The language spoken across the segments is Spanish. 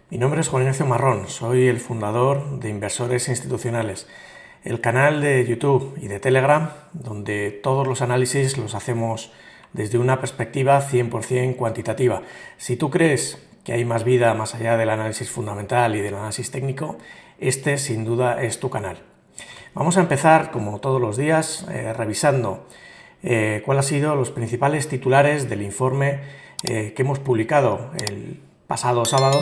Mi nombre es Juan Ignacio Marrón, soy el fundador de Inversores Institucionales, el canal de YouTube y de Telegram donde todos los análisis los hacemos desde una perspectiva 100% cuantitativa. Si tú crees que hay más vida más allá del análisis fundamental y del análisis técnico, este sin duda es tu canal. Vamos a empezar, como todos los días, revisando cuáles han sido los principales titulares del informe que hemos publicado el pasado sábado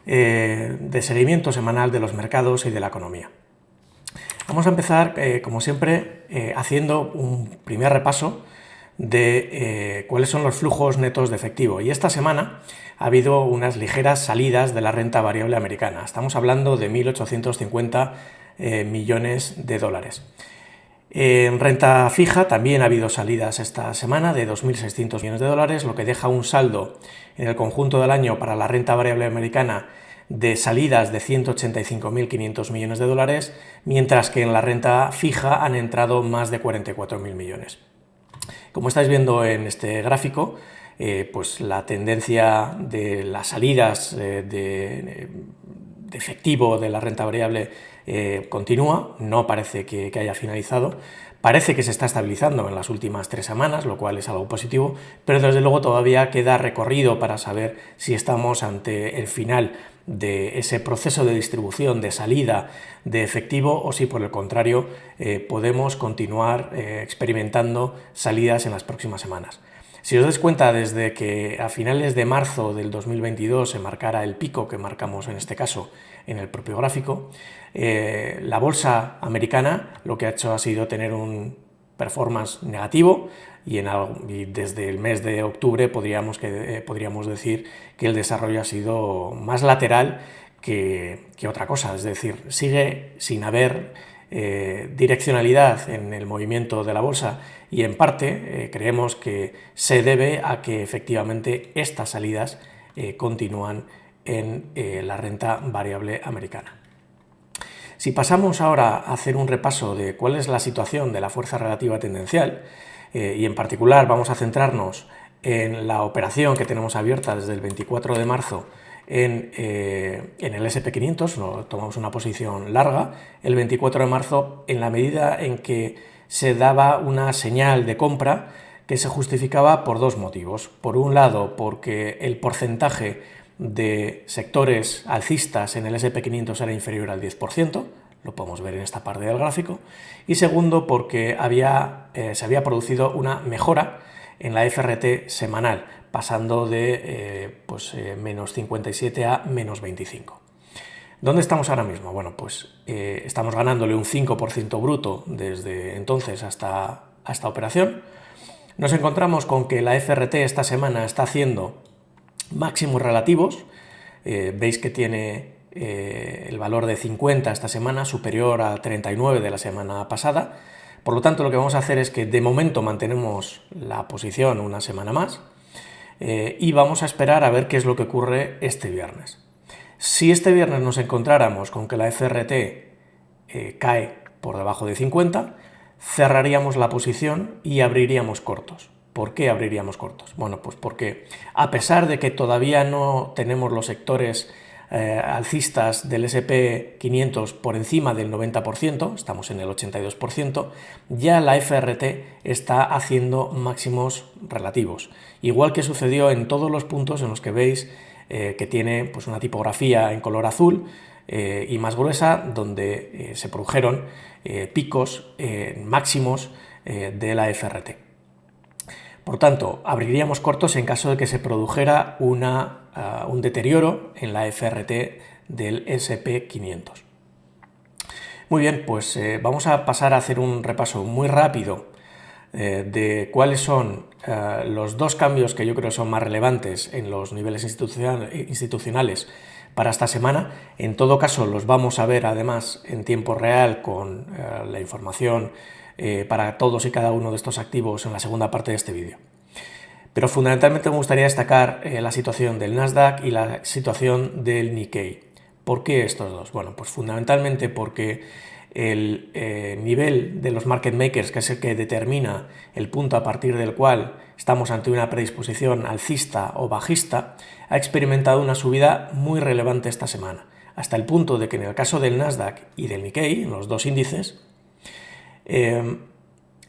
de seguimiento semanal de los mercados y de la economía. Vamos a empezar, como siempre, haciendo un primer repaso de cuáles son los flujos netos de efectivo. Y esta semana ha habido unas ligeras salidas de la renta variable americana. Estamos hablando de 1.850 millones de dólares. En renta fija también ha habido salidas esta semana de 2.600 millones de dólares, lo que deja un saldo en el conjunto del año para la renta variable americana de salidas de 185.500 millones de dólares, mientras que en la renta fija han entrado más de 44.000 millones. Como estáis viendo en este gráfico, pues la tendencia de las salidas de efectivo de la renta variable continúa, no parece que haya finalizado, parece que se está estabilizando en las últimas 3 semanas, lo cual es algo positivo, pero desde luego todavía queda recorrido para saber si estamos ante el final de ese proceso de distribución, de salida de efectivo, o si por el contrario podemos continuar experimentando salidas en las próximas semanas. Si os dais cuenta, desde que a finales de marzo del 2022 se marcara el pico que marcamos en este caso en el propio gráfico, la bolsa americana lo que ha hecho ha sido tener un performance negativo y desde el mes de octubre podríamos decir que el desarrollo ha sido más lateral que otra cosa, es decir, sigue sin haber direccionalidad en el movimiento de la bolsa y en parte creemos que se debe a que efectivamente estas salidas continúan en la renta variable americana. Si pasamos ahora a hacer un repaso de cuál es la situación de la fuerza relativa tendencial, y en particular vamos a centrarnos en la operación que tenemos abierta desde el 24 de marzo en el S&P 500, tomamos una posición larga el 24 de marzo en la medida en que se daba una señal de compra que se justificaba por dos motivos. Por un lado, porque el porcentaje de sectores alcistas en el S&P 500 era inferior al 10%, lo podemos ver en esta parte del gráfico, y segundo, porque se había producido una mejora en la FRT semanal, pasando de menos 57 a menos 25. ¿Dónde estamos ahora mismo? Bueno, pues estamos ganándole un 5% bruto desde entonces hasta esta operación. Nos encontramos con que la FRT esta semana está haciendo máximos relativos. Veis que tiene el valor de 50 esta semana, superior a 39 de la semana pasada. Por lo tanto, lo que vamos a hacer es que de momento mantenemos la posición una semana más y vamos a esperar a ver qué es lo que ocurre este viernes. Si este viernes nos encontráramos con que la FRT cae por debajo de 50, cerraríamos la posición y abriríamos cortos. ¿Por qué abriríamos cortos? Bueno, pues porque a pesar de que todavía no tenemos los sectores alcistas del S&P 500 por encima del 90%, estamos en el 82%, ya la FRT está haciendo máximos relativos. Igual que sucedió en todos los puntos en los que veis que tiene pues, una tipografía en color azul y más gruesa, donde se produjeron picos máximos de la FRT. Por tanto, abriríamos cortos en caso de que se produjera un deterioro en la FRT del S&P 500. Muy bien, pues vamos a pasar a hacer un repaso muy rápido de cuáles son los dos cambios que yo creo son más relevantes en los niveles institucionales para esta semana. En todo caso, los vamos a ver además en tiempo real con la información para todos y cada uno de estos activos en la segunda parte de este vídeo. Pero fundamentalmente me gustaría destacar la situación del Nasdaq y la situación del Nikkei. ¿Por qué estos dos? Bueno, pues fundamentalmente porque el nivel de los market makers, que es el que determina el punto a partir del cual estamos ante una predisposición alcista o bajista, ha experimentado una subida muy relevante esta semana, hasta el punto de que en el caso del Nasdaq y del Nikkei, en los dos índices,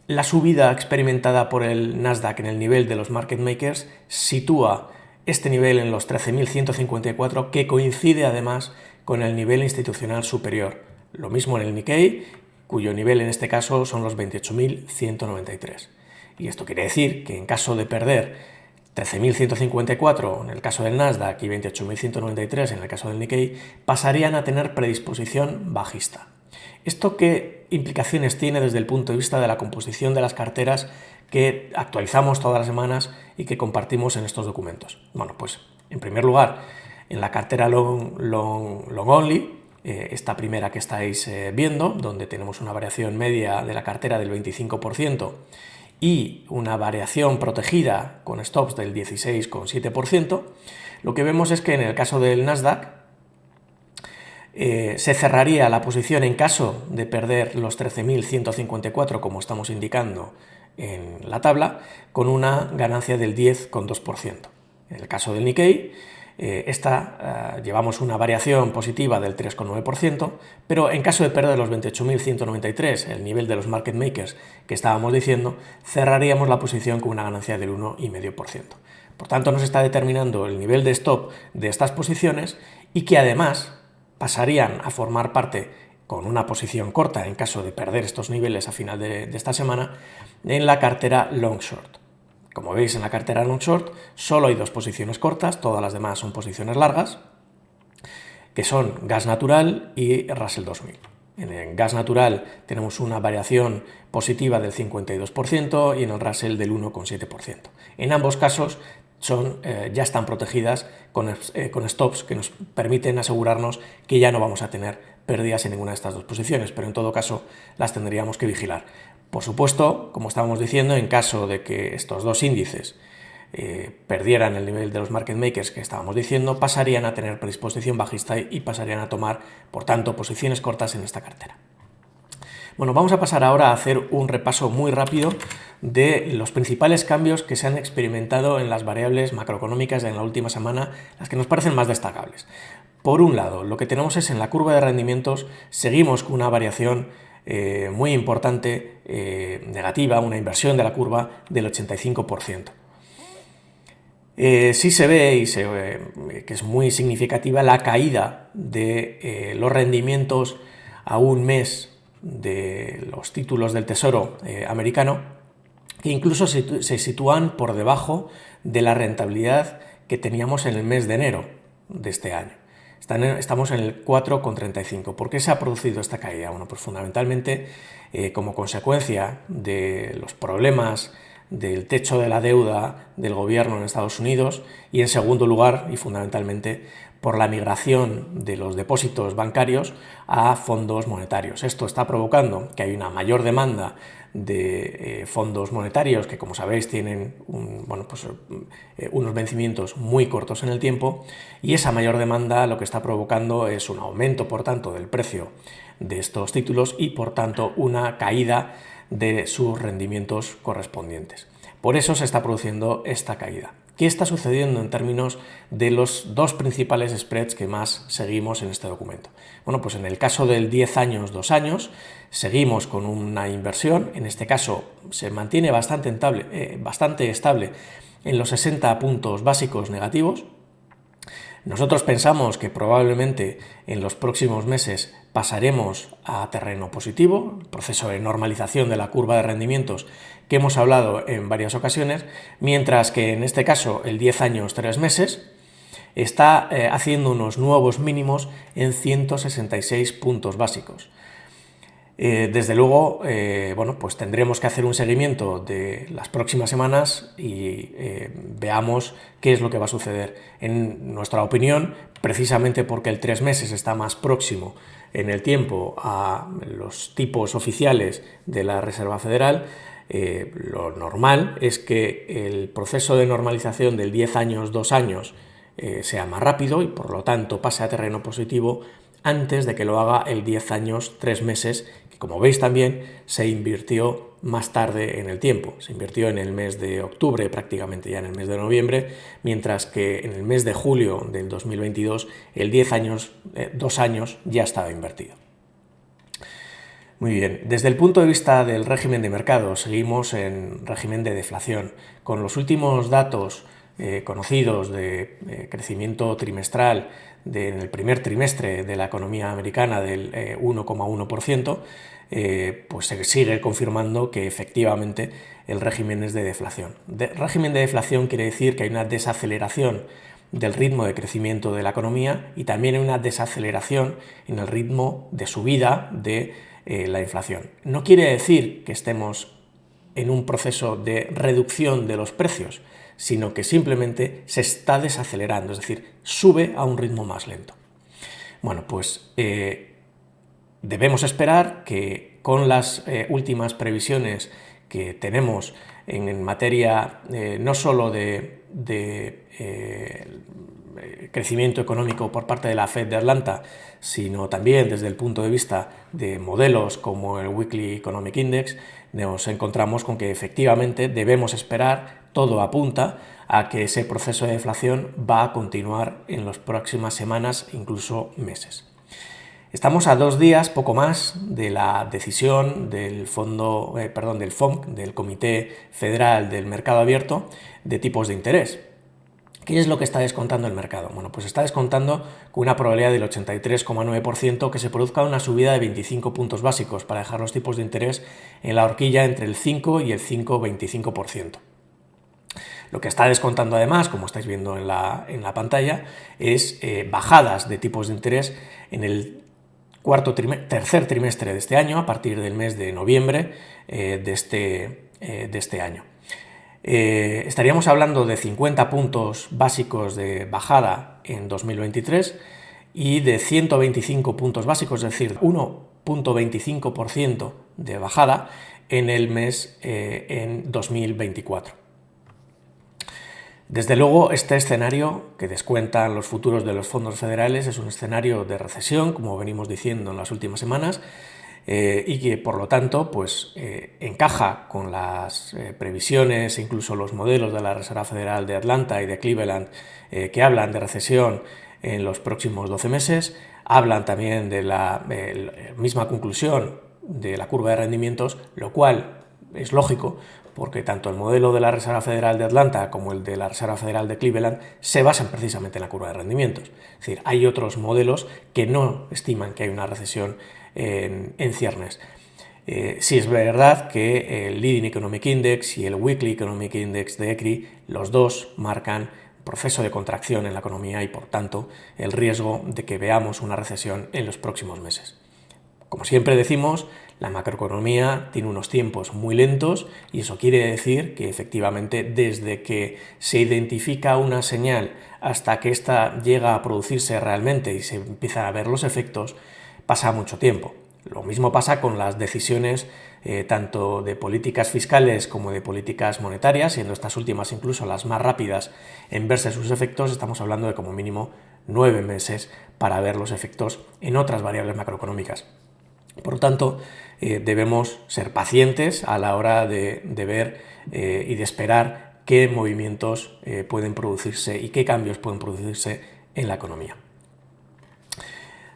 la subida experimentada por el Nasdaq en el nivel de los market makers sitúa este nivel en los 13.154, que coincide además con el nivel institucional superior. Lo mismo en el Nikkei, cuyo nivel en este caso son los 28.193. Y esto quiere decir que en caso de perder 13.154 en el caso del Nasdaq y 28.193 en el caso del Nikkei, pasarían a tener predisposición bajista. ¿Esto qué implicaciones tiene desde el punto de vista de la composición de las carteras que actualizamos todas las semanas y que compartimos en estos documentos? Bueno, pues en primer lugar, en la cartera long only, esta primera que estáis viendo, donde tenemos una variación media de la cartera del 25% y una variación protegida con stops del 16,7%, lo que vemos es que en el caso del Nasdaq se cerraría la posición en caso de perder los 13.154, como estamos indicando en la tabla, con una ganancia del 10,2%. En el caso del Nikkei, llevamos una variación positiva del 3,9%, pero en caso de perder los 28.193, el nivel de los market makers que estábamos diciendo, cerraríamos la posición con una ganancia del 1,5%. Por tanto, nos está determinando el nivel de stop de estas posiciones y que además pasarían a formar parte con una posición corta en caso de perder estos niveles a final de esta semana en la cartera long short. Como veis, en la cartera long short solo hay dos posiciones cortas, todas las demás son posiciones largas, que son gas natural y Russell 2000. En el gas natural tenemos una variación positiva del 52% y en el Russell del 1,7%. En ambos casos ya están protegidas con stops que nos permiten asegurarnos que ya no vamos a tener pérdidas en ninguna de estas dos posiciones, pero en todo caso las tendríamos que vigilar. Por supuesto, como estábamos diciendo, en caso de que estos dos índices perdieran el nivel de los market makers que estábamos diciendo, pasarían a tener predisposición bajista y pasarían a tomar, por tanto, posiciones cortas en esta cartera. Bueno, vamos a pasar ahora a hacer un repaso muy rápido de los principales cambios que se han experimentado en las variables macroeconómicas en la última semana, las que nos parecen más destacables. Por un lado, lo que tenemos es en la curva de rendimientos, seguimos con una variación muy importante, negativa, una inversión de la curva del 85%. Sí se ve que es muy significativa la caída de los rendimientos a un mes de los títulos del Tesoro americano, que incluso se sitúan por debajo de la rentabilidad que teníamos en el mes de enero de este año. Estamos en el 4,35. ¿Por qué se ha producido esta caída? Bueno, pues fundamentalmente como consecuencia de los problemas del techo de la deuda del gobierno en Estados Unidos y, en segundo lugar, y fundamentalmente, por la migración de los depósitos bancarios a fondos monetarios. Esto está provocando que hay una mayor demanda de fondos monetarios que, como sabéis, tienen unos vencimientos muy cortos en el tiempo, y esa mayor demanda lo que está provocando es un aumento, por tanto, del precio de estos títulos y, por tanto, una caída de sus rendimientos correspondientes. Por eso se está produciendo esta caída. ¿Qué está sucediendo en términos de los dos principales spreads que más seguimos en este documento? Bueno, pues en el caso del 10 años, 2 años, seguimos con una inversión. En este caso se mantiene bastante estable en los 60 puntos básicos negativos. Nosotros pensamos que probablemente en los próximos meses pasaremos a terreno positivo, el proceso de normalización de la curva de rendimientos que hemos hablado en varias ocasiones, mientras que en este caso el 10 años 3 meses está haciendo unos nuevos mínimos en 166 puntos básicos. Desde luego, pues tendremos que hacer un seguimiento de las próximas semanas y veamos qué es lo que va a suceder. En nuestra opinión, precisamente porque el 3 meses está más próximo en el tiempo a los tipos oficiales de la Reserva Federal, lo normal es que el proceso de normalización del 10 años, 2 años sea más rápido y por lo tanto pase a terreno positivo antes de que lo haga el 10 años 3 meses, que como veis también se invirtió más tarde en el tiempo. Se invirtió en el mes de octubre, prácticamente ya en el mes de noviembre, mientras que en el mes de julio del 2022 el 10 años, 2 años ya estaba invertido. Muy bien, desde el punto de vista del régimen de mercado, seguimos en régimen de deflación. Con los últimos datos conocidos de crecimiento trimestral en el primer trimestre de la economía americana del 1,1%, pues se sigue confirmando que efectivamente el régimen es de deflación. Régimen de deflación quiere decir que hay una desaceleración del ritmo de crecimiento de la economía y también hay una desaceleración en el ritmo de subida de la inflación. No quiere decir que estemos en un proceso de reducción de los precios, sino que simplemente se está desacelerando, es decir, sube a un ritmo más lento. Bueno, pues debemos esperar que con las últimas previsiones que tenemos en materia no solo de crecimiento económico por parte de la Fed de Atlanta, sino también desde el punto de vista de modelos como el Weekly Economic Index, nos encontramos con que efectivamente debemos esperar, todo apunta a que ese proceso de deflación va a continuar en las próximas semanas, incluso meses. Estamos a 2 días, poco más, de la decisión del FOMC, del Comité Federal del Mercado Abierto, de tipos de interés. ¿Qué es lo que está descontando el mercado? Bueno, pues está descontando con una probabilidad del 83,9% que se produzca una subida de 25 puntos básicos para dejar los tipos de interés en la horquilla entre el 5 y el 5,25%. Lo que está descontando además, como estáis viendo en la pantalla, es bajadas de tipos de interés en el tercer trimestre de este año, a partir del mes de noviembre de este año. Estaríamos hablando de 50 puntos básicos de bajada en 2023 y de 125 puntos básicos, es decir, 1,25% de bajada en el mes en 2024. Desde luego, este escenario que descuentan los futuros de los fondos federales es un escenario de recesión, como venimos diciendo en las últimas semanas, y que por lo tanto pues, encaja con las previsiones e incluso los modelos de la Reserva Federal de Atlanta y de Cleveland que hablan de recesión en los próximos 12 meses, hablan también de la misma conclusión de la curva de rendimientos, lo cual es lógico porque tanto el modelo de la Reserva Federal de Atlanta como el de la Reserva Federal de Cleveland se basan precisamente en la curva de rendimientos. Es decir, hay otros modelos que no estiman que hay una recesión en ciernes. Sí es verdad que el Leading Economic Index y el Weekly Economic Index de ECRI, los dos marcan proceso de contracción en la economía y por tanto el riesgo de que veamos una recesión en los próximos meses. Como siempre decimos, la macroeconomía tiene unos tiempos muy lentos y eso quiere decir que efectivamente desde que se identifica una señal hasta que ésta llega a producirse realmente y se empiezan a ver los efectos, pasa mucho tiempo. Lo mismo pasa con las decisiones tanto de políticas fiscales como de políticas monetarias, siendo estas últimas incluso las más rápidas en verse sus efectos. Estamos hablando de como mínimo 9 meses para ver los efectos en otras variables macroeconómicas. Por lo tanto, debemos ser pacientes a la hora de ver y de esperar qué movimientos pueden producirse y qué cambios pueden producirse en la economía.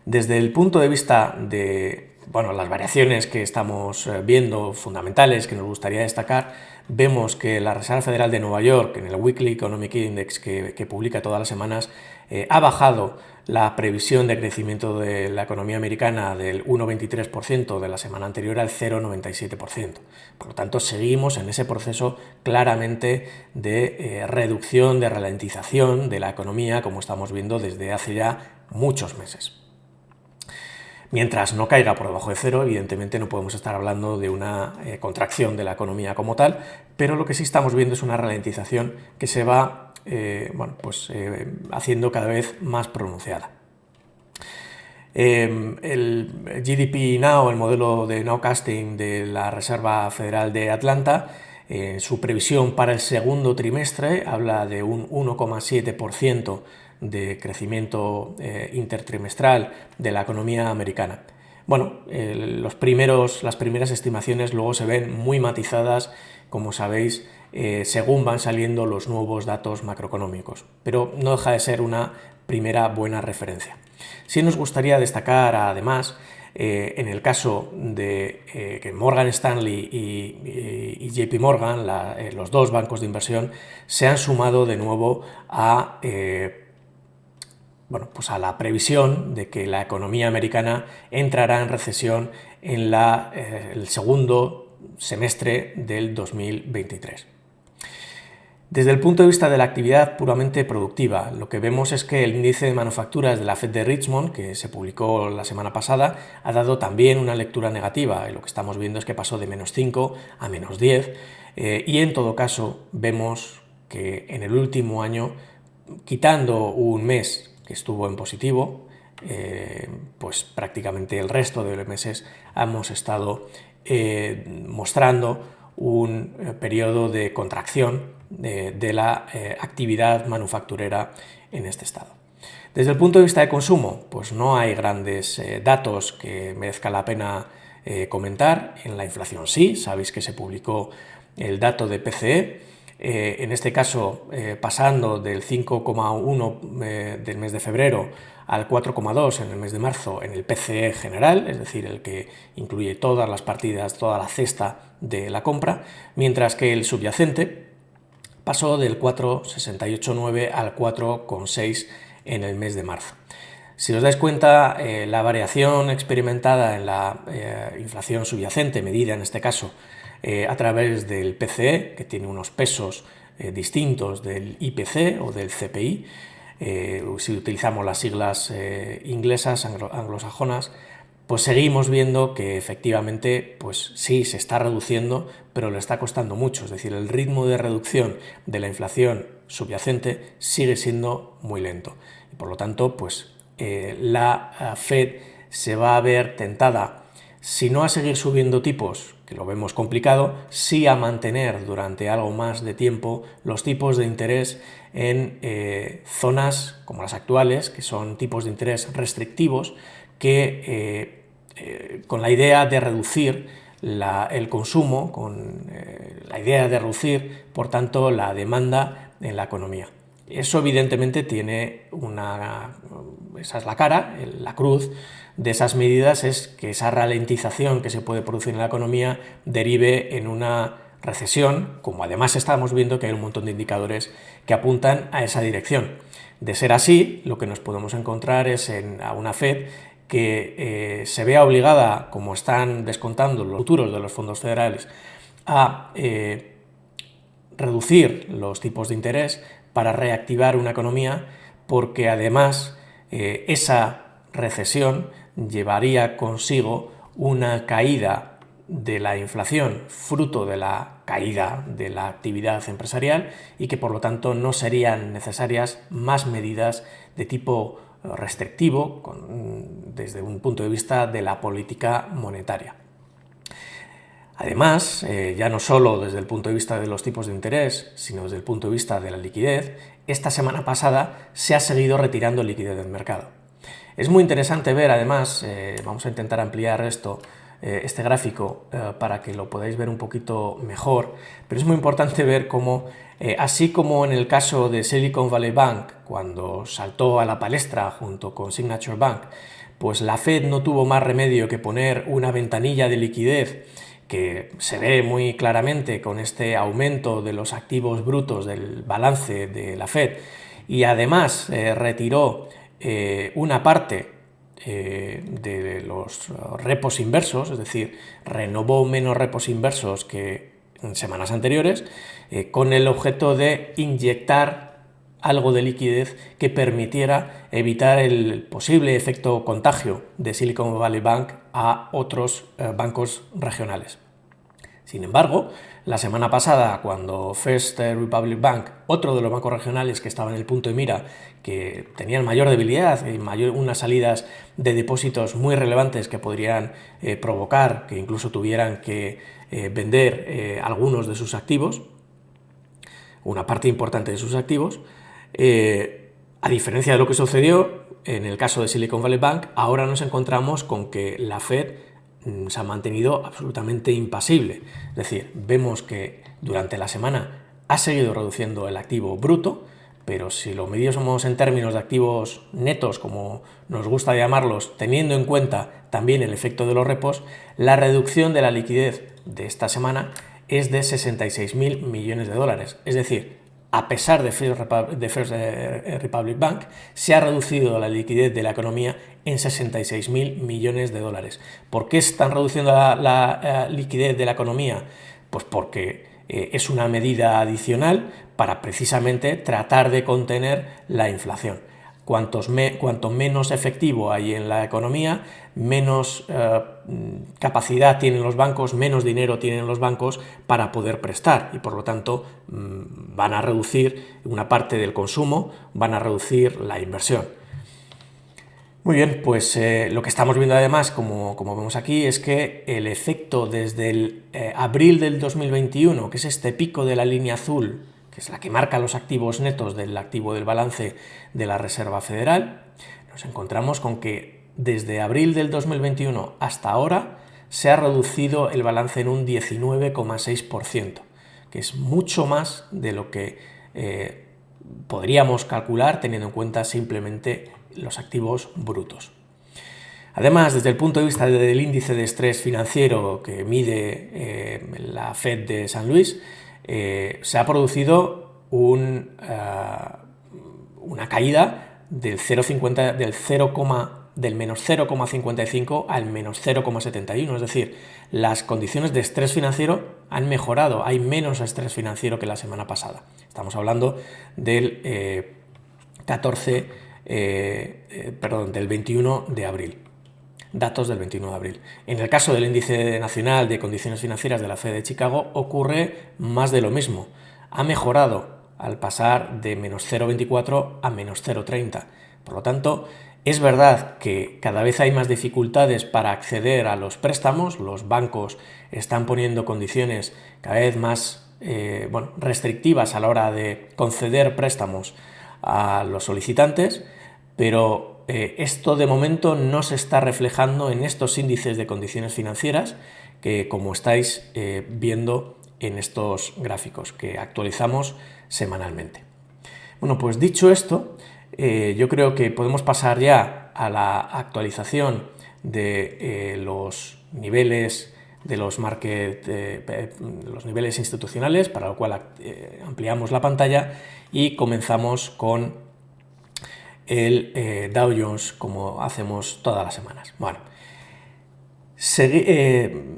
Desde el punto de vista de las variaciones que estamos viendo, fundamentales, que nos gustaría destacar, vemos que la Reserva Federal de Nueva York, en el Weekly Economic Index que publica todas las semanas, ha bajado la previsión de crecimiento de la economía americana del 1,23% de la semana anterior al 0,97%. Por lo tanto, seguimos en ese proceso claramente de reducción, de ralentización de la economía, como estamos viendo desde hace ya muchos meses. Mientras no caiga por debajo de cero, evidentemente no podemos estar hablando de una contracción de la economía como tal, pero lo que sí estamos viendo es una ralentización que se va haciendo cada vez más pronunciada. El GDP Now, el modelo de nowcasting de la Reserva Federal de Atlanta, En su previsión para el segundo trimestre habla de un 1,7% de crecimiento intertrimestral de la economía americana. Bueno, las primeras estimaciones luego se ven muy matizadas, como sabéis, según van saliendo los nuevos datos macroeconómicos, pero no deja de ser una primera buena referencia. Sí nos gustaría destacar, además, en el caso de que Morgan Stanley y JP Morgan, los dos bancos de inversión, se han sumado de nuevo a la previsión de que la economía americana entrará en recesión en el segundo semestre del 2023. Desde el punto de vista de la actividad puramente productiva, lo que vemos es que el índice de manufacturas de la Fed de Richmond, que se publicó la semana pasada, ha dado también una lectura negativa. Lo que estamos viendo es que pasó de -5 a -10 y en todo caso vemos que en el último año, quitando un mes que estuvo en positivo, pues prácticamente el resto de los meses hemos estado mostrando un periodo de contracción de la actividad manufacturera en este estado. Desde el punto de vista de consumo, pues no hay grandes datos que merezca la pena comentar. En la inflación sí, sabéis que se publicó el dato de PCE, en este caso pasando del 5,1 del mes de febrero al 4,2 en el mes de marzo en el PCE general, es decir, el que incluye todas las partidas, toda la cesta de la compra, mientras que el subyacente pasó del 4,689 al 4,6 en el mes de marzo. Si os dais cuenta, la variación experimentada en la inflación subyacente, medida en este caso a través del PCE, que tiene unos pesos distintos del IPC o del CPI, si utilizamos las siglas inglesas, anglosajonas, pues seguimos viendo que efectivamente, pues sí, se está reduciendo, pero le está costando mucho. Es decir, el ritmo de reducción de la inflación subyacente sigue siendo muy lento. Y por lo tanto, pues la Fed se va a ver tentada, si no a seguir subiendo tipos, que lo vemos complicado, sí a mantener durante algo más de tiempo los tipos de interés en zonas como las actuales, que son tipos de interés restrictivos, que con la idea de reducir el consumo, con la idea de reducir, por tanto, la demanda en la economía. Eso evidentemente tiene esa es la cara, la cruz de esas medidas es que esa ralentización que se puede producir en la economía derive en una recesión, como además estamos viendo que hay un montón de indicadores que apuntan a esa dirección. De ser así, lo que nos podemos encontrar es a una Fed que se vea obligada, como están descontando los futuros de los fondos federales, a reducir los tipos de interés para reactivar una economía, porque además esa recesión llevaría consigo una caída de la inflación fruto de la caída de la actividad empresarial y que por lo tanto no serían necesarias más medidas de tipo restrictivo desde un punto de vista de la política monetaria. Además, ya no solo desde el punto de vista de los tipos de interés, sino desde el punto de vista de la liquidez, esta semana pasada se ha seguido retirando liquidez del mercado. Es muy interesante ver, además, vamos a intentar ampliar este gráfico para que lo podáis ver un poquito mejor, pero es muy importante ver cómo, así como en el caso de Silicon Valley Bank, cuando saltó a la palestra junto con Signature Bank, pues la Fed no tuvo más remedio que poner una ventanilla de liquidez que se ve muy claramente con este aumento de los activos brutos del balance de la Fed, y además retiró una parte de los repos inversos, es decir, renovó menos repos inversos que en semanas anteriores, con el objeto de inyectar algo de liquidez que permitiera evitar el posible efecto contagio de Silicon Valley Bank a otros bancos regionales. Sin embargo, la semana pasada, cuando First Republic Bank, otro de los bancos regionales que estaba en el punto de mira, que tenían mayor debilidad y unas salidas de depósitos muy relevantes que podrían provocar que incluso tuvieran que vender algunos de sus activos, una parte importante de sus activos, a diferencia de lo que sucedió en el caso de Silicon Valley Bank, ahora nos encontramos con que la Fed se ha mantenido absolutamente impasible. Es decir, vemos que durante la semana ha seguido reduciendo el activo bruto, pero si lo medimos en términos de activos netos, como nos gusta llamarlos, teniendo en cuenta también el efecto de los repos, la reducción de la liquidez de esta semana es de 66.000 millones de dólares. Es decir, a pesar de First Republic Bank, se ha reducido la liquidez de la economía en 66.000 millones de dólares. ¿Por qué están reduciendo la liquidez de la economía? Pues porque es una medida adicional para precisamente tratar de contener la inflación. Cuanto menos efectivo hay en la economía, menos capacidad tienen los bancos, menos dinero tienen los bancos para poder prestar y por lo tanto van a reducir una parte del consumo, van a reducir la inversión. Muy bien, pues lo que estamos viendo además, como vemos aquí, es que el efecto desde el abril del 2021, que es este pico de la línea azul, que es la que marca los activos netos del activo del balance de la Reserva Federal, nos encontramos con que desde abril del 2021 hasta ahora se ha reducido el balance en un 19,6%, que es mucho más de lo que podríamos calcular teniendo en cuenta simplemente los activos brutos. Además, desde el punto de vista del índice de estrés financiero que mide la Fed de San Luis, se ha producido una caída del menos 0,55 al menos 0,71, es decir, las condiciones de estrés financiero han mejorado, hay menos estrés financiero que la semana pasada. Estamos hablando del del 21 de abril. Datos del 21 de abril. En el caso del índice nacional de condiciones financieras de la Fed de Chicago ocurre más de lo mismo. Ha mejorado al pasar de menos 0,24 a menos 0,30. Por lo tanto, es verdad que cada vez hay más dificultades para acceder a los préstamos. Los bancos están poniendo condiciones cada vez más restrictivas a la hora de conceder préstamos a los solicitantes, pero esto de momento no se está reflejando en estos índices de condiciones financieras que, como estáis viendo en estos gráficos que actualizamos semanalmente. Bueno, pues dicho esto, yo creo que podemos pasar ya a la actualización de los niveles de los los niveles institucionales, para lo cual ampliamos la pantalla y comenzamos con el Dow Jones, como hacemos todas las semanas. Bueno,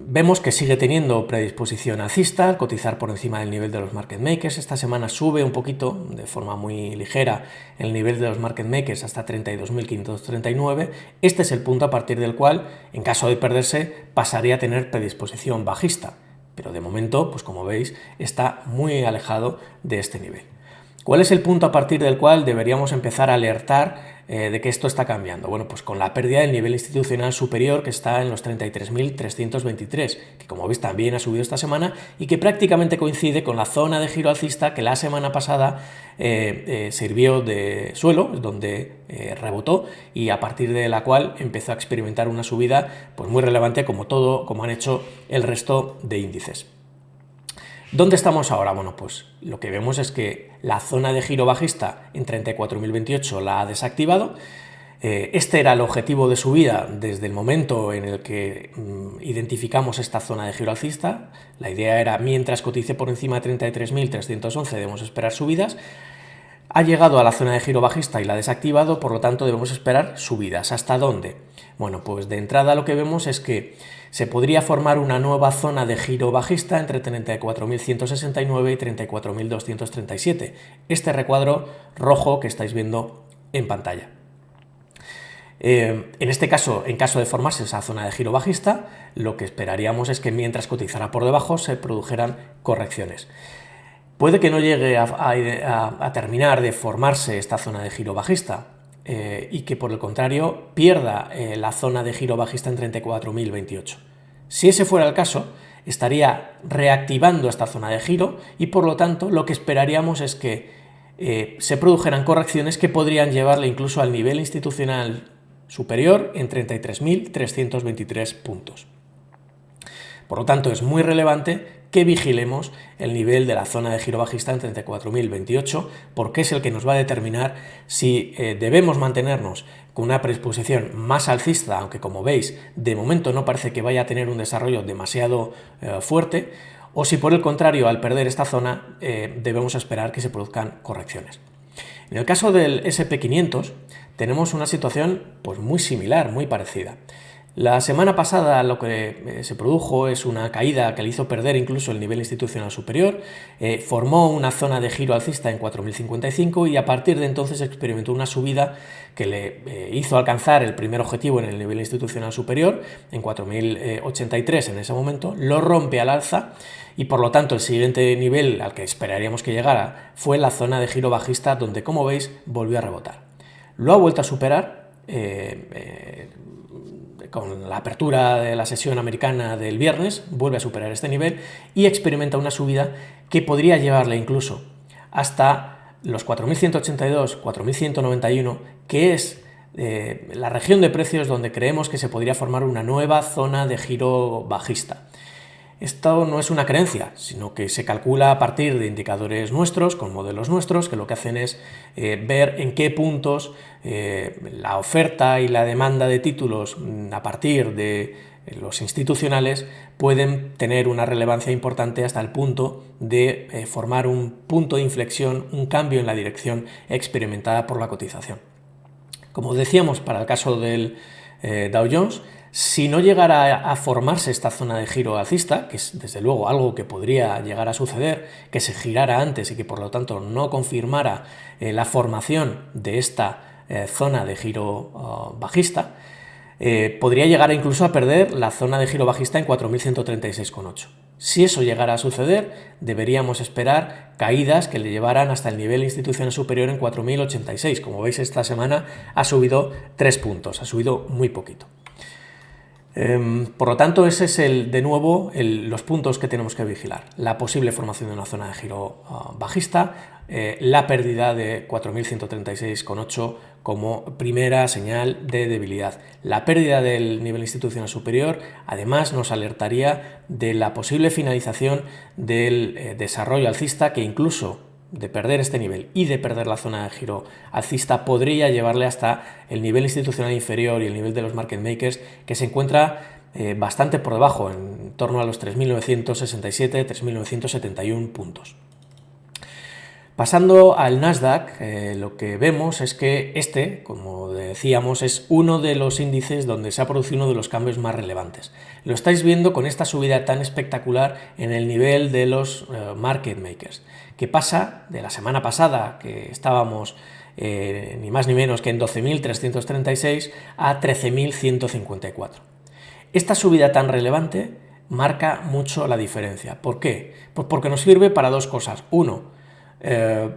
vemos que sigue teniendo predisposición alcista al cotizar por encima del nivel de los market makers. Esta semana sube un poquito, de forma muy ligera, el nivel de los market makers hasta 32.539. Este es el punto a partir del cual, en caso de perderse, pasaría a tener predisposición bajista. Pero de momento, pues como veis, está muy alejado de este nivel. ¿Cuál es el punto a partir del cual deberíamos empezar a alertar de que esto está cambiando? Bueno, pues con la pérdida del nivel institucional superior, que está en los 33.323, que como veis también ha subido esta semana y que prácticamente coincide con la zona de giro alcista que la semana pasada sirvió de suelo, donde rebotó y a partir de la cual empezó a experimentar una subida pues muy relevante como han hecho el resto de índices. ¿Dónde estamos ahora? Bueno, pues lo que vemos es que la zona de giro bajista en 34.028 la ha desactivado. Este era el objetivo de subida desde el momento en el que identificamos esta zona de giro alcista. La idea era, mientras cotice por encima de 33.311, debemos esperar subidas. Ha llegado a la zona de giro bajista y la ha desactivado, por lo tanto debemos esperar subidas. ¿Hasta dónde? Bueno, pues de entrada lo que vemos es que se podría formar una nueva zona de giro bajista entre 34.169 y 34.237. Este recuadro rojo que estáis viendo en pantalla. En este caso, en caso de formarse esa zona de giro bajista, lo que esperaríamos es que mientras cotizara por debajo se produjeran correcciones. Puede que no llegue a terminar de formarse esta zona de giro bajista y que por el contrario pierda la zona de giro bajista en 34.028. Si ese fuera el caso, estaría reactivando esta zona de giro y por lo tanto lo que esperaríamos es que se produjeran correcciones que podrían llevarle incluso al nivel institucional superior en 33.323 puntos. Por lo tanto, es muy relevante que vigilemos el nivel de la zona de giro bajista en 34.028 porque es el que nos va a determinar si debemos mantenernos con una predisposición más alcista, aunque como veis, de momento no parece que vaya a tener un desarrollo demasiado fuerte, o si por el contrario, al perder esta zona, debemos esperar que se produzcan correcciones. En el caso del SP500 tenemos una situación pues, muy similar, muy parecida. La semana pasada lo que se produjo es una caída que le hizo perder incluso el nivel institucional superior, formó una zona de giro alcista en 4.055 y a partir de entonces experimentó una subida que le hizo alcanzar el primer objetivo en el nivel institucional superior, en 4.083 en ese momento, lo rompe al alza y por lo tanto el siguiente nivel al que esperaríamos que llegara fue la zona de giro bajista donde, como veis, volvió a rebotar. Lo ha vuelto a superar con la apertura de la sesión americana del viernes, vuelve a superar este nivel y experimenta una subida que podría llevarle incluso hasta los 4.182, 4.191, que es la región de precios donde creemos que se podría formar una nueva zona de giro bajista. Esto no es una creencia, sino que se calcula a partir de indicadores nuestros, con modelos nuestros, que lo que hacen es ver en qué puntos la oferta y la demanda de títulos a partir de los institucionales pueden tener una relevancia importante hasta el punto de formar un punto de inflexión, un cambio en la dirección experimentada por la cotización. Como decíamos para el caso del Dow Jones, si no llegara a formarse esta zona de giro alcista, que es desde luego algo que podría llegar a suceder, que se girara antes y que por lo tanto no confirmara la formación de esta zona de giro bajista, podría llegar incluso a perder la zona de giro bajista en 4.136,8. Si eso llegara a suceder, deberíamos esperar caídas que le llevaran hasta el nivel institucional superior en 4.086. Como veis, esta semana ha subido 3 puntos, ha subido muy poquito. Por lo tanto, ese es de nuevo los puntos que tenemos que vigilar. La posible formación de una zona de giro bajista, la pérdida de 4.136,8 como primera señal de debilidad. La pérdida del nivel institucional superior además nos alertaría de la posible finalización del desarrollo alcista que incluso de perder este nivel y de perder la zona de giro alcista podría llevarle hasta el nivel institucional inferior y el nivel de los market makers que se encuentra bastante por debajo, en torno a los 3.967, 3.971 puntos. Pasando al Nasdaq, lo que vemos es que este, como decíamos, es uno de los índices donde se ha producido uno de los cambios más relevantes. Lo estáis viendo con esta subida tan espectacular en el nivel de los market makers, que pasa de la semana pasada, que estábamos ni más ni menos que en 12.336 a 13.154. Esta subida tan relevante marca mucho la diferencia. ¿Por qué? Pues porque nos sirve para dos cosas. Uno,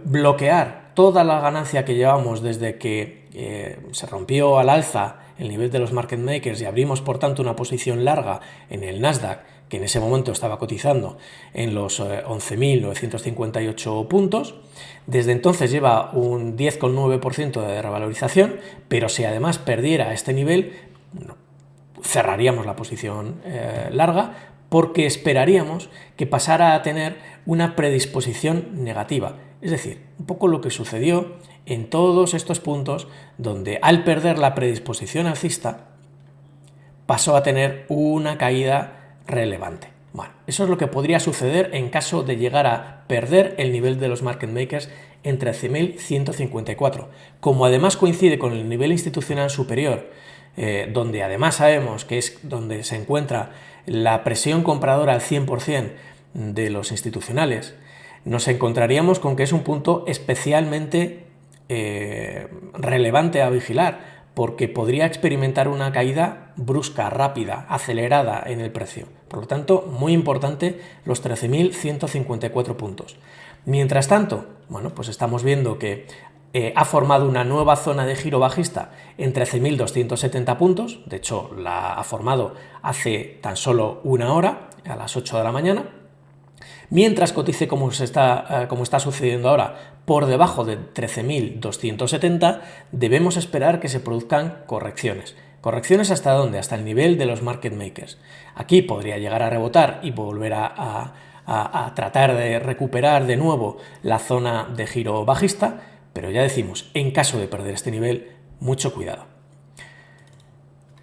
bloquear toda la ganancia que llevamos desde que se rompió al alza el nivel de los market makers y abrimos por tanto una posición larga en el Nasdaq, que en ese momento estaba cotizando en los 11.958 puntos. Desde entonces lleva un 10,9% de revalorización, pero si además perdiera este nivel, cerraríamos la posición larga, porque esperaríamos que pasara a tener una predisposición negativa. Es decir, un poco lo que sucedió en todos estos puntos donde al perder la predisposición alcista pasó a tener una caída relevante. Bueno, eso es lo que podría suceder en caso de llegar a perder el nivel de los market makers en 13.154. Como además coincide con el nivel institucional superior, donde además sabemos que es donde se encuentra la presión compradora al 100% de los institucionales, nos encontraríamos con que es un punto especialmente relevante a vigilar, porque podría experimentar una caída brusca, rápida, acelerada en el precio. Por lo tanto, muy importante los 13.154 puntos. Mientras tanto, bueno, pues estamos viendo que ha formado una nueva zona de giro bajista en 13.270 puntos, de hecho la ha formado hace tan solo una hora, a las 8 de la mañana, mientras cotice como está sucediendo ahora por debajo de 13.270, debemos esperar que se produzcan correcciones. ¿Correcciones hasta dónde? Hasta el nivel de los market makers. Aquí podría llegar a rebotar y volver a tratar de recuperar de nuevo la zona de giro bajista, pero ya decimos, en caso de perder este nivel, mucho cuidado.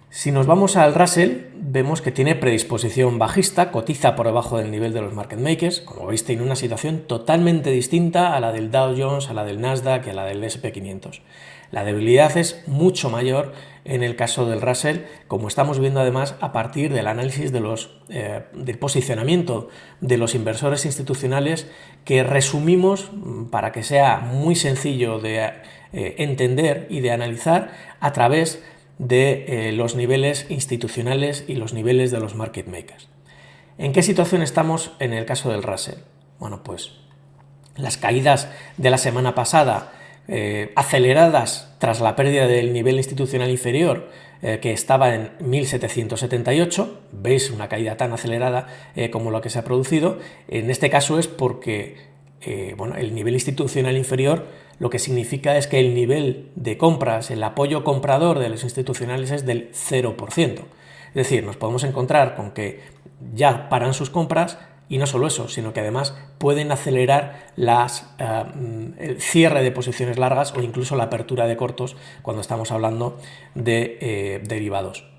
Si nos vamos al Russell, vemos que tiene predisposición bajista, cotiza por debajo del nivel de los market makers. Como veis, tiene una situación totalmente distinta a la del Dow Jones, a la del Nasdaq y a la del S&P 500. La debilidad es mucho mayor en el caso del Russell, como estamos viendo además a partir del análisis del posicionamiento de los inversores institucionales, que resumimos para que sea muy sencillo de entender y de analizar a través de los niveles institucionales y los niveles de los market makers. ¿En qué situación estamos en el caso del Russell? Bueno, pues las caídas de la semana pasada, aceleradas tras la pérdida del nivel institucional inferior, que estaba en 1778, veis una caída tan acelerada como la que se ha producido. En este caso es porque bueno, el nivel institucional inferior lo que significa es que el nivel de compras, el apoyo comprador de los institucionales es del 0%. Es decir, nos podemos encontrar con que ya paran sus compras y no solo eso, sino que además pueden acelerar el cierre de posiciones largas o incluso la apertura de cortos cuando estamos hablando de derivados.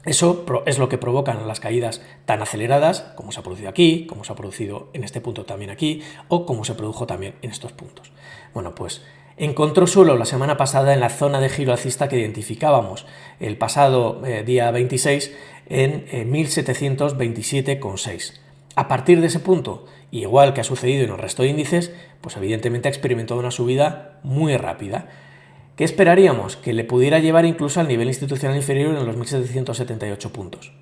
Eso es lo que provocan las caídas tan aceleradas, como se ha producido aquí, como se ha producido en este punto también aquí, o como se produjo también en estos puntos. Bueno, pues encontró suelo la semana pasada en la zona de giro alcista que identificábamos el pasado día 26 en 1727,6. A partir de ese punto, igual que ha sucedido en el resto de índices, pues evidentemente ha experimentado una subida muy rápida. ¿Qué esperaríamos? Que le pudiera llevar incluso al nivel institucional inferior en los 1778 puntos.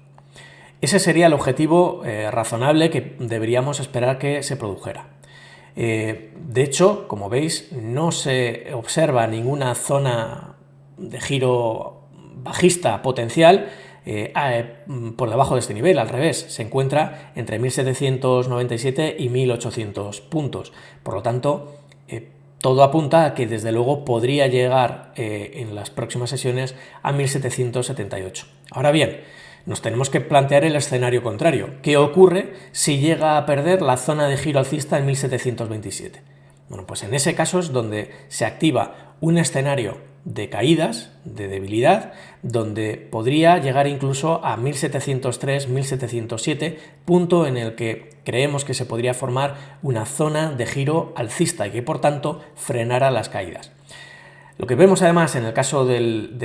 Ese sería el objetivo razonable que deberíamos esperar que se produjera. De hecho, como veis, no se observa ninguna zona de giro bajista potencial por debajo de este nivel, al revés, se encuentra entre 1797 y 1800 puntos. Por lo tanto, todo apunta a que desde luego podría llegar en las próximas sesiones a 1778. Ahora bien, nos tenemos que plantear el escenario contrario. ¿Qué ocurre si llega a perder la zona de giro alcista en 1727? Bueno, pues en ese caso es donde se activa un escenario de caídas, de debilidad, donde podría llegar incluso a 1703, 1707, punto en el que creemos que se podría formar una zona de giro alcista y que por tanto frenara las caídas. Lo que vemos además en el caso del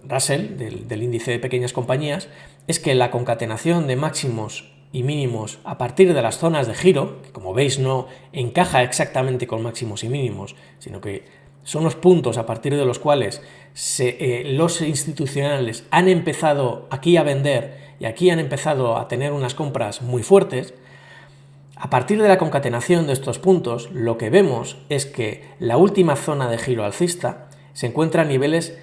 Russell, del índice de pequeñas compañías, es que la concatenación de máximos y mínimos a partir de las zonas de giro, que como veis no encaja exactamente con máximos y mínimos, sino que son los puntos a partir de los cuales los institucionales han empezado aquí a vender y aquí han empezado a tener unas compras muy fuertes. A partir de la concatenación de estos puntos, lo que vemos es que la última zona de giro alcista se encuentra a niveles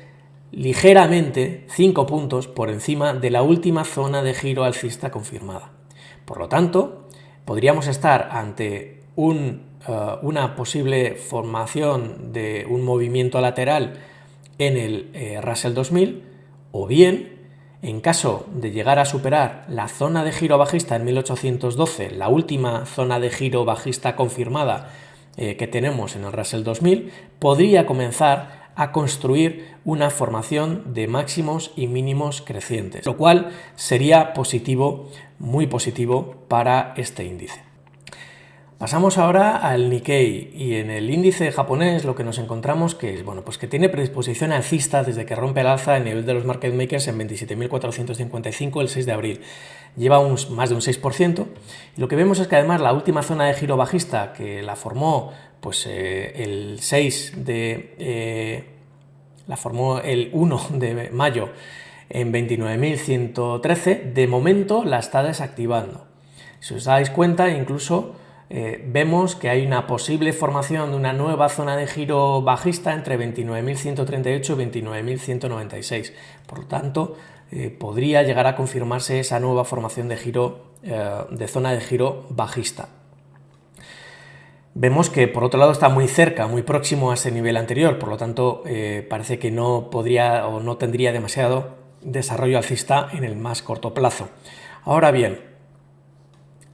ligeramente 5 puntos por encima de la última zona de giro alcista confirmada. Por lo tanto, podríamos estar ante una posible formación de un movimiento lateral en el Russell 2000, o bien, en caso de llegar a superar la zona de giro bajista en 1812, la última zona de giro bajista confirmada que tenemos en el Russell 2000, podría comenzar a construir una formación de máximos y mínimos crecientes, lo cual sería positivo, muy positivo para este índice. Pasamos ahora al Nikkei, y en el índice japonés lo que nos encontramos que es, bueno, pues que tiene predisposición alcista desde que rompe el alza en nivel de los market makers en 27.455 el 6 de abril. Lleva más de un 6%, y lo que vemos es que además la última zona de giro bajista que la formó pues, el 6 de la formó el 1 de mayo en 29.113, de momento la está desactivando. Si os dais cuenta, incluso vemos que hay una posible formación de una nueva zona de giro bajista entre 29.138 y 29.196. Por lo tanto, podría llegar a confirmarse esa nueva formación de giro, de zona de giro bajista. Vemos que por otro lado está muy cerca, muy próximo a ese nivel anterior, por lo tanto parece que no podría o no tendría demasiado desarrollo alcista en el más corto plazo. Ahora bien,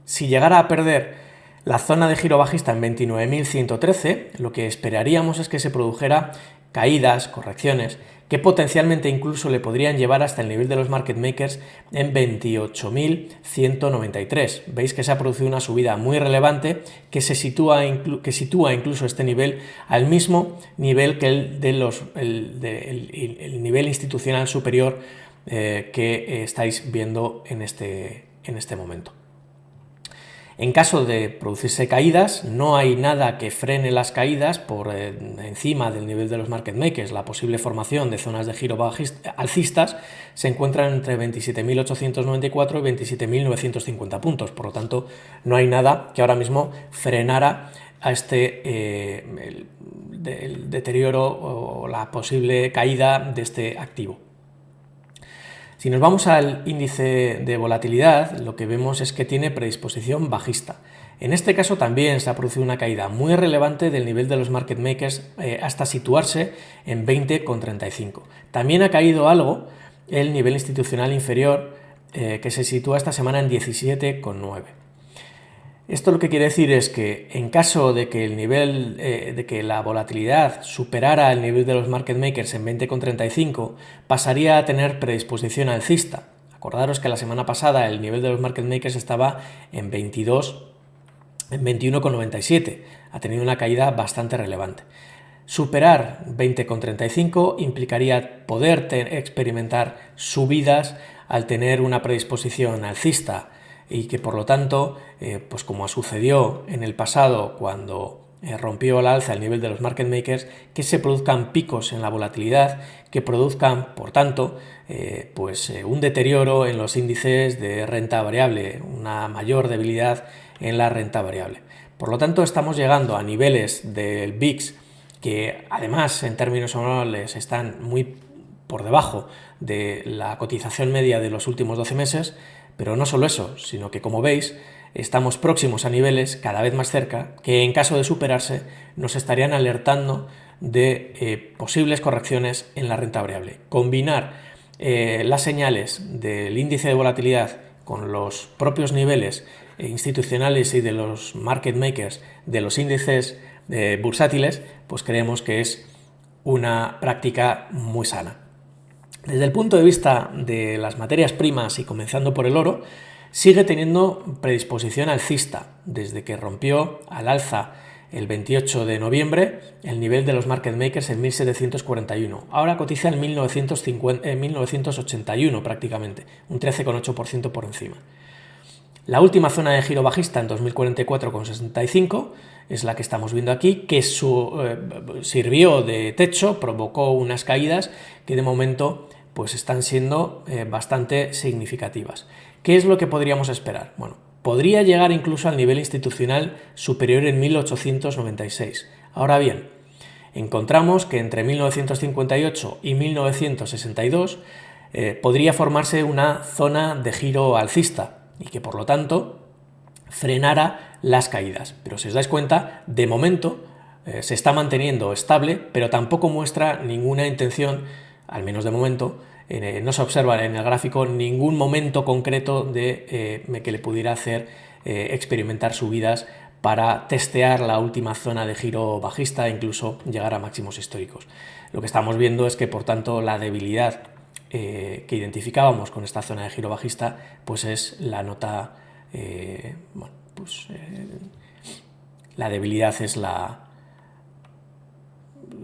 si llegara a perder la zona de giro bajista en 29.113, lo que esperaríamos es que se produjera caídas, correcciones, que potencialmente incluso le podrían llevar hasta el nivel de los market makers en 28.193. Veis que se ha producido una subida muy relevante que sitúa incluso este nivel al mismo nivel que el nivel institucional superior que estáis viendo en este momento. En caso de producirse caídas, no hay nada que frene las caídas por encima del nivel de los market makers. La posible formación de zonas de giro alcistas se encuentran entre 27.894 y 27.950 puntos. Por lo tanto, no hay nada que ahora mismo frenara a el deterioro o la posible caída de este activo. Si nos vamos al índice de volatilidad, lo que vemos es que tiene predisposición bajista. En este caso también se ha producido una caída muy relevante del nivel de los market makers hasta situarse en 20,35. También ha caído algo el nivel institucional inferior que se sitúa esta semana en 17,9. Esto lo que quiere decir es que en caso de que la volatilidad superara el nivel de los market makers en 20,35, pasaría a tener predisposición alcista. Acordaros que la semana pasada el nivel de los market makers estaba en 21,97. Ha tenido una caída bastante relevante. Superar 20,35 implicaría poder experimentar subidas al tener una predisposición alcista, y que por lo tanto, pues como sucedió en el pasado cuando rompió al alza el nivel de los market makers, que se produzcan picos en la volatilidad, que produzcan, por tanto, un deterioro en los índices de renta variable, una mayor debilidad en la renta variable. Por lo tanto, estamos llegando a niveles del VIX que además en términos anuales están muy por debajo de la cotización media de los últimos 12 meses, pero no solo eso, sino que como veis estamos próximos a niveles cada vez más cerca que en caso de superarse nos estarían alertando de posibles correcciones en la renta variable. Combinar las señales del índice de volatilidad con los propios niveles institucionales y de los market makers de los índices bursátiles, pues creemos que es una práctica muy sana. Desde el punto de vista de las materias primas y comenzando por el oro, sigue teniendo predisposición alcista desde que rompió al alza el 28 de noviembre el nivel de los market makers en 1741. Ahora cotiza en 1981 prácticamente, un 13,8% por encima. La última zona de giro bajista en 2044,65 es la que estamos viendo aquí, que sirvió de techo, provocó unas caídas que de momento pues están siendo bastante significativas. ¿Qué es lo que podríamos esperar? Bueno, podría llegar incluso al nivel institucional superior en 1896. Ahora bien, encontramos que entre 1958 y 1962 podría formarse una zona de giro alcista y que por lo tanto frenara las caídas. Pero si os dais cuenta, de momento se está manteniendo estable, pero tampoco muestra ninguna intención, al menos de momento, no se observa en el gráfico ningún momento concreto de que le pudiera hacer experimentar subidas para testear la última zona de giro bajista e incluso llegar a máximos históricos. Lo que estamos viendo es que, por tanto, la debilidad que identificábamos con esta zona de giro bajista, pues es la nota, la debilidad es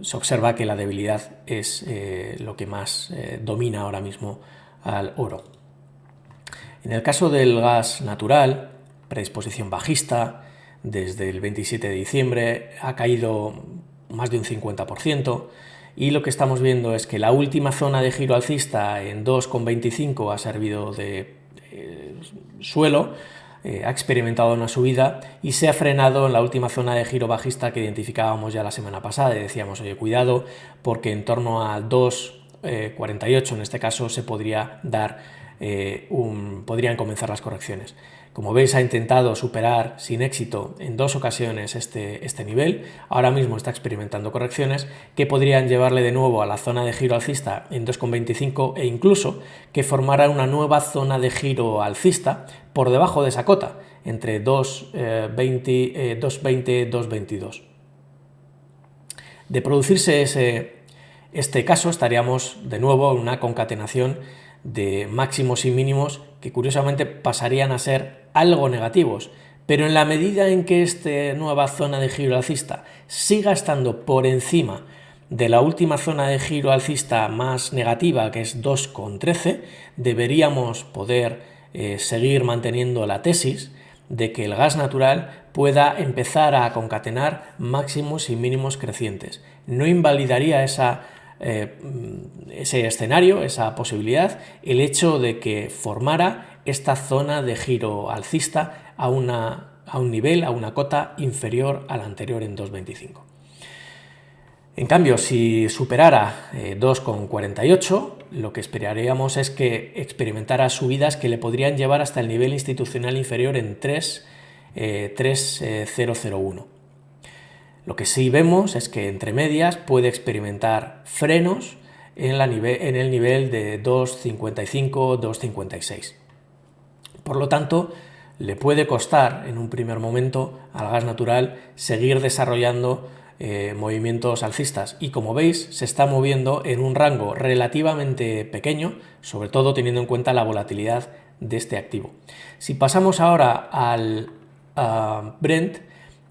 se observa que la debilidad es lo que más domina ahora mismo al oro. En el caso del gas natural, predisposición bajista, desde el 27 de diciembre ha caído más de un 50% y lo que estamos viendo es que la última zona de giro alcista en 2,25 ha servido de suelo, ha experimentado una subida y se ha frenado en la última zona de giro bajista que identificábamos ya la semana pasada y decíamos, oye, cuidado, porque en torno a 2,48 en este caso se podría dar podrían comenzar las correcciones. Como veis, ha intentado superar sin éxito en 2 ocasiones este nivel. Ahora mismo está experimentando correcciones que podrían llevarle de nuevo a la zona de giro alcista en 2,25 e incluso que formara una nueva zona de giro alcista por debajo de esa cota, entre 2,20 y 2,22. De producirse este caso, estaríamos de nuevo en una concatenación de máximos y mínimos que curiosamente pasarían a ser algo negativos, pero en la medida en que esta nueva zona de giro alcista siga estando por encima de la última zona de giro alcista más negativa, que es 2,13, deberíamos poder seguir manteniendo la tesis de que el gas natural pueda empezar a concatenar máximos y mínimos crecientes. No invalidaría ese escenario, esa posibilidad, el hecho de que formara esta zona de giro alcista a un nivel, a una cota inferior a la anterior en 2,25. En cambio, si superara 2,48, lo que esperaríamos es que experimentara subidas que le podrían llevar hasta el nivel institucional inferior en 3,001. Lo que sí vemos es que entre medias puede experimentar frenos en el nivel de 2,55, 2,56. Por lo tanto, le puede costar en un primer momento al gas natural seguir desarrollando movimientos alcistas y, como veis, se está moviendo en un rango relativamente pequeño, sobre todo teniendo en cuenta la volatilidad de este activo. Si pasamos ahora al Brent,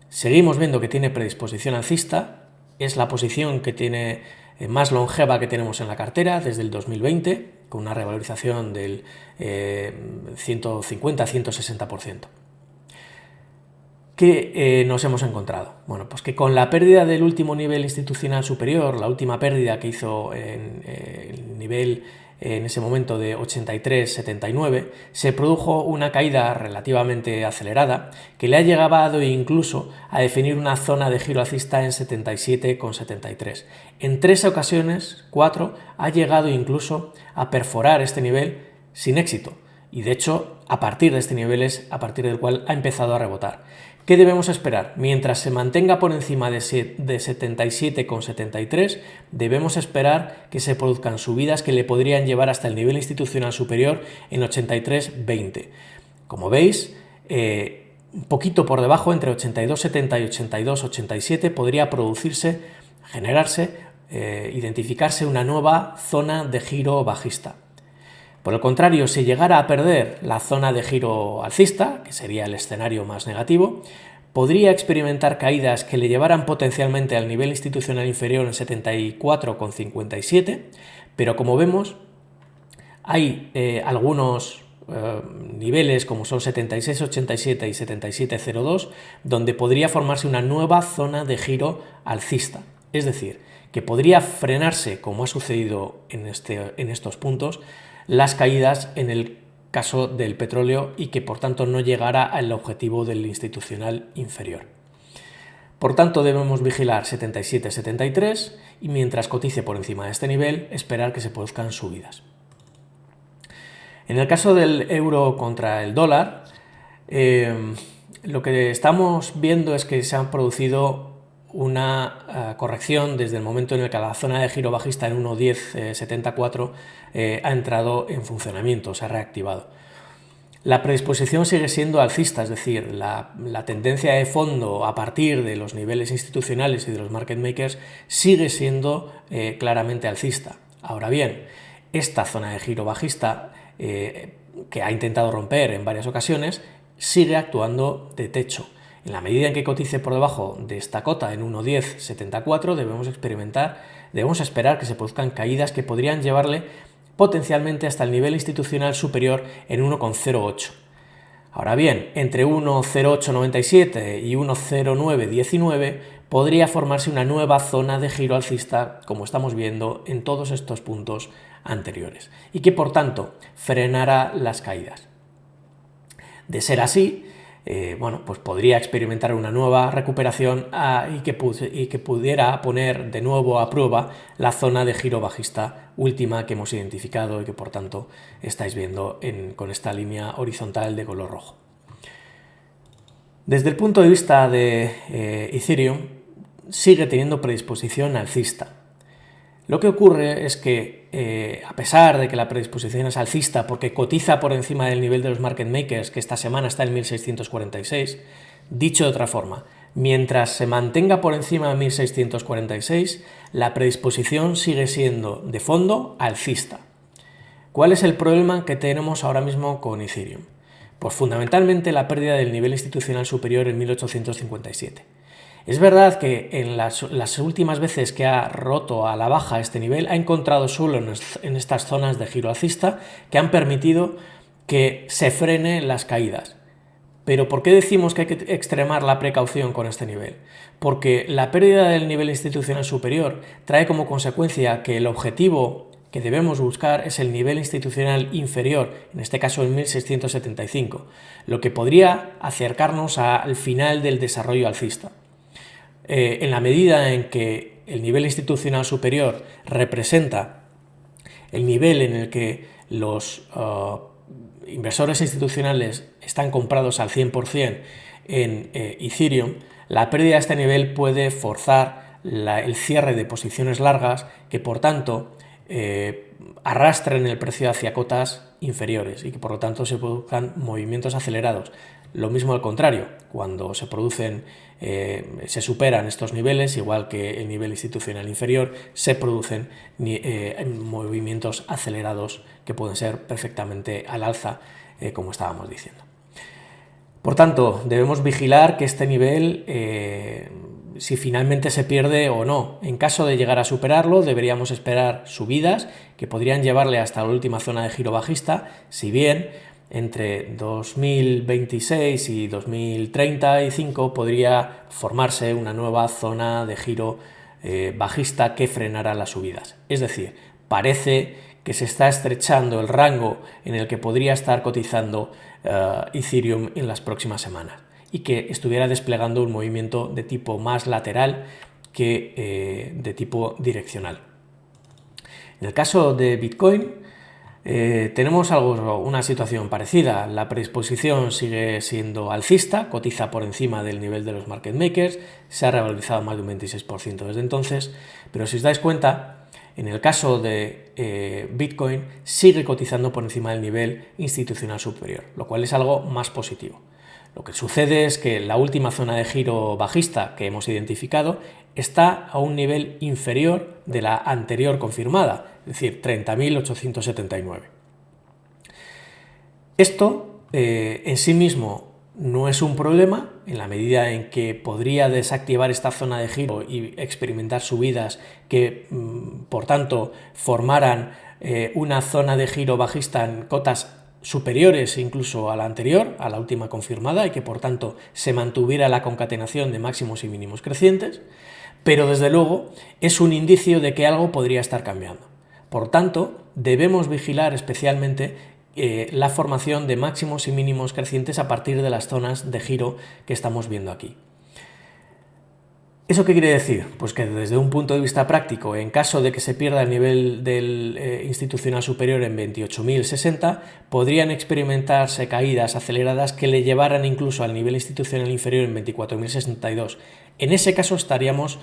seguimos viendo que tiene predisposición alcista, es la posición que tiene más longeva que tenemos en la cartera desde el 2020, con una revalorización del 150-160%. ¿Qué nos hemos encontrado? Bueno, pues que con la pérdida del último nivel institucional superior, la última pérdida que hizo en el nivel en ese momento de 83,79, se produjo una caída relativamente acelerada que le ha llegado incluso a definir una zona de giro alcista en 77,73. En 3 ocasiones, 4, ha llegado incluso a perforar este nivel sin éxito y de hecho a partir de este nivel es a partir del cual ha empezado a rebotar. ¿Qué debemos esperar? Mientras se mantenga por encima de 77,73, debemos esperar que se produzcan subidas que le podrían llevar hasta el nivel institucional superior en 83,20. Como veis, un poquito por debajo, entre 82,70 y 82,87, podría identificarse una nueva zona de giro bajista. Por el contrario, si llegara a perder la zona de giro alcista, que sería el escenario más negativo, podría experimentar caídas que le llevaran potencialmente al nivel institucional inferior en 74,57, pero como vemos, hay algunos niveles como son 76,87 y 77,02, donde podría formarse una nueva zona de giro alcista. Es decir, que podría frenarse, como ha sucedido en estos puntos, las caídas en el caso del petróleo y que por tanto no llegará al objetivo del institucional inferior. Por tanto, debemos vigilar 77,73 y mientras cotice por encima de este nivel, esperar que se produzcan subidas. En el caso del euro contra el dólar, lo que estamos viendo es que se han producido una corrección desde el momento en el que la zona de giro bajista en 1,1074 ha entrado en funcionamiento, se ha reactivado. La predisposición sigue siendo alcista, es decir, la tendencia de fondo a partir de los niveles institucionales y de los market makers sigue siendo claramente alcista. Ahora bien, esta zona de giro bajista que ha intentado romper en varias ocasiones sigue actuando de techo. En la medida en que cotice por debajo de esta cota en 1,1074 debemos esperar que se produzcan caídas que podrían llevarle potencialmente hasta el nivel institucional superior en 1,08. Ahora bien, entre 1,0897 y 1,0919 podría formarse una nueva zona de giro alcista, como estamos viendo en todos estos puntos anteriores, y que por tanto frenara las caídas. De ser así, pues podría experimentar una nueva recuperación y que pudiera poner de nuevo a prueba la zona de giro bajista última que hemos identificado y que por tanto estáis viendo con esta línea horizontal de color rojo. Desde el punto de vista de Ethereum, sigue teniendo predisposición alcista. Lo que ocurre es que, a pesar de que la predisposición es alcista porque cotiza por encima del nivel de los market makers, que esta semana está en 1646, dicho de otra forma, mientras se mantenga por encima de 1646, la predisposición sigue siendo de fondo alcista. ¿Cuál es el problema que tenemos ahora mismo con Ethereum? Pues fundamentalmente la pérdida del nivel institucional superior en 1857. Es verdad que en las últimas veces que ha roto a la baja este nivel, ha encontrado solo en estas zonas de giro alcista que han permitido que se frenen las caídas. Pero ¿por qué decimos que hay que extremar la precaución con este nivel? Porque la pérdida del nivel institucional superior trae como consecuencia que el objetivo que debemos buscar es el nivel institucional inferior, en este caso en 1675, lo que podría acercarnos al final del desarrollo alcista. En la medida en que el nivel institucional superior representa el nivel en el que los inversores institucionales están comprados al 100% en Ethereum, la pérdida de este nivel puede forzar el cierre de posiciones largas que por tanto arrastren el precio hacia cotas inferiores y que por lo tanto se produzcan movimientos acelerados. Lo mismo al contrario, cuando se superan estos niveles, igual que el nivel institucional inferior, se producen movimientos acelerados que pueden ser perfectamente al alza, como estábamos diciendo. Por tanto, debemos vigilar que este nivel, si finalmente se pierde o no. En caso de llegar a superarlo, deberíamos esperar subidas que podrían llevarle hasta la última zona de giro bajista, si bien entre 2026 y 2035 podría formarse una nueva zona de giro bajista que frenara las subidas. Es decir, parece que se está estrechando el rango en el que podría estar cotizando Ethereum en las próximas semanas y que estuviera desplegando un movimiento de tipo más lateral que de tipo direccional. En el caso de Bitcoin, tenemos una situación parecida. La predisposición sigue siendo alcista, cotiza por encima del nivel de los market makers, se ha revalorizado más de un 26% desde entonces, pero si os dais cuenta, en el caso de Bitcoin sigue cotizando por encima del nivel institucional superior, lo cual es algo más positivo. Lo que sucede es que la última zona de giro bajista que hemos identificado está a un nivel inferior de la anterior confirmada, es decir, 30.879. Esto en sí mismo no es un problema, en la medida en que podría desactivar esta zona de giro y experimentar subidas que, por tanto, formaran una zona de giro bajista en cotas superiores incluso a la anterior, a la última confirmada, y que por tanto se mantuviera la concatenación de máximos y mínimos crecientes, pero desde luego es un indicio de que algo podría estar cambiando. Por tanto, debemos vigilar especialmente la formación de máximos y mínimos crecientes a partir de las zonas de giro que estamos viendo aquí. ¿Eso qué quiere decir? Pues que desde un punto de vista práctico, en caso de que se pierda el nivel del institucional superior en 28.060, podrían experimentarse caídas aceleradas que le llevaran incluso al nivel institucional inferior en 24.062. En ese caso estaríamos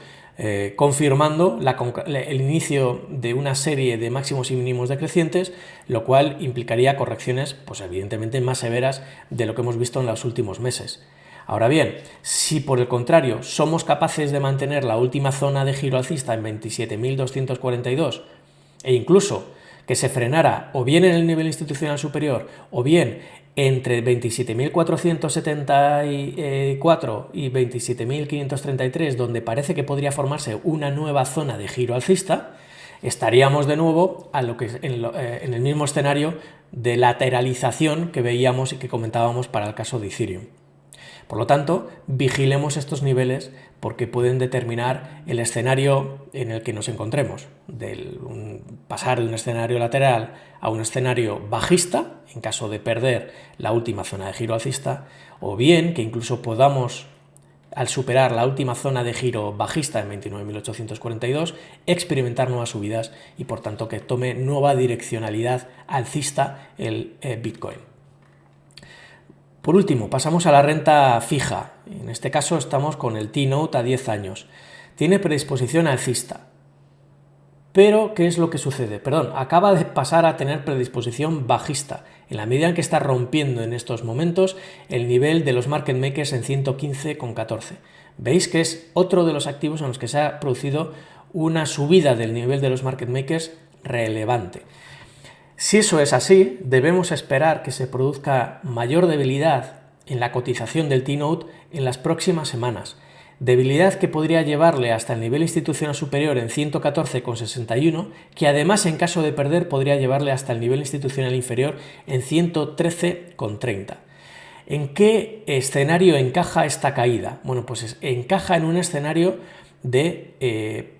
confirmando el inicio de una serie de máximos y mínimos decrecientes, lo cual implicaría correcciones, pues evidentemente más severas de lo que hemos visto en los últimos meses. Ahora bien, si por el contrario somos capaces de mantener la última zona de giro alcista en 27.242 e incluso que se frenara o bien en el nivel institucional superior o bien entre 27.474 y 27.533, donde parece que podría formarse una nueva zona de giro alcista, estaríamos de nuevo en el mismo escenario de lateralización que veíamos y que comentábamos para el caso de Ethereum. Por lo tanto, vigilemos estos niveles porque pueden determinar el escenario en el que nos encontremos, pasar de un escenario lateral a un escenario bajista, en caso de perder la última zona de giro alcista, o bien que incluso podamos, al superar la última zona de giro bajista en 29.842, experimentar nuevas subidas y por tanto que tome nueva direccionalidad alcista el Bitcoin. Por último, pasamos a la renta fija. En este caso estamos con el T-Note a 10 años. Tiene predisposición alcista. Pero, ¿qué es lo que sucede? Acaba de pasar a tener predisposición bajista, en la medida en que está rompiendo en estos momentos el nivel de los market makers en 115,14. Veis que es otro de los activos en los que se ha producido una subida del nivel de los market makers relevante. Si eso es así, debemos esperar que se produzca mayor debilidad en la cotización del T-Note en las próximas semanas. Debilidad que podría llevarle hasta el nivel institucional superior en 114,61, que además en caso de perder podría llevarle hasta el nivel institucional inferior en 113,30. ¿En qué escenario encaja esta caída? Bueno, pues encaja en un escenario de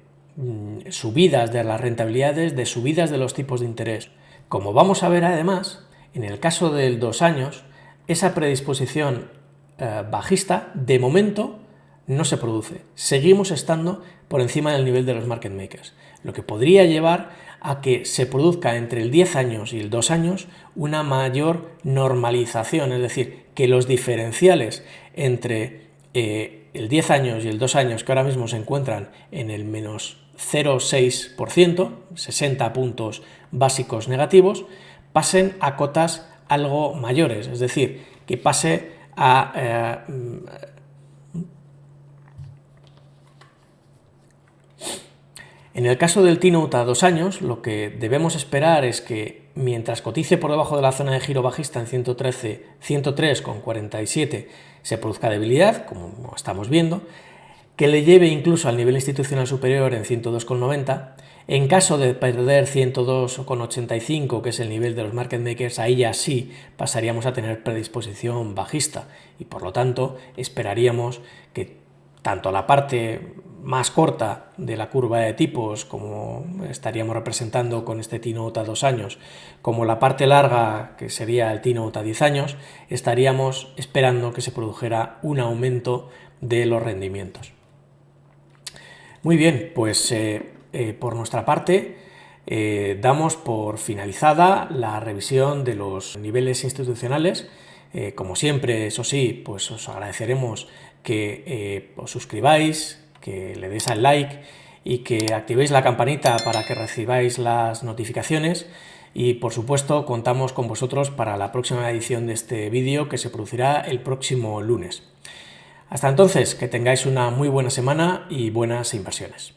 subidas de las rentabilidades, de subidas de los tipos de interés. Como vamos a ver además, en el caso del 2 años, esa predisposición bajista de momento no se produce. Seguimos estando por encima del nivel de los market makers, lo que podría llevar a que se produzca entre el 10 años y el 2 años una mayor normalización, es decir, que los diferenciales entre el 10 años y el 2 años, que ahora mismo se encuentran en el menos 0,6%, 60 puntos básicos negativos, pasen a cotas algo mayores, es decir, que pase a en el caso del T-Note a 2 años, lo que debemos esperar es que mientras cotice por debajo de la zona de giro bajista en 103,47 se produzca debilidad, como estamos viendo, que le lleve incluso al nivel institucional superior en 102,90. En caso de perder 102,85, que es el nivel de los market makers, ahí ya sí pasaríamos a tener predisposición bajista y por lo tanto esperaríamos que tanto la parte más corta de la curva de tipos, como estaríamos representando con este T-Note a 2 años, como la parte larga, que sería el T-Note a 10 años, estaríamos esperando que se produjera un aumento de los rendimientos. Muy bien, pues por nuestra parte damos por finalizada la revisión de los niveles institucionales. Como siempre, eso sí, pues os agradeceremos que os suscribáis, que le deis al like y que activéis la campanita para que recibáis las notificaciones y por supuesto contamos con vosotros para la próxima edición de este vídeo que se producirá el próximo lunes. Hasta entonces, que tengáis una muy buena semana y buenas inversiones.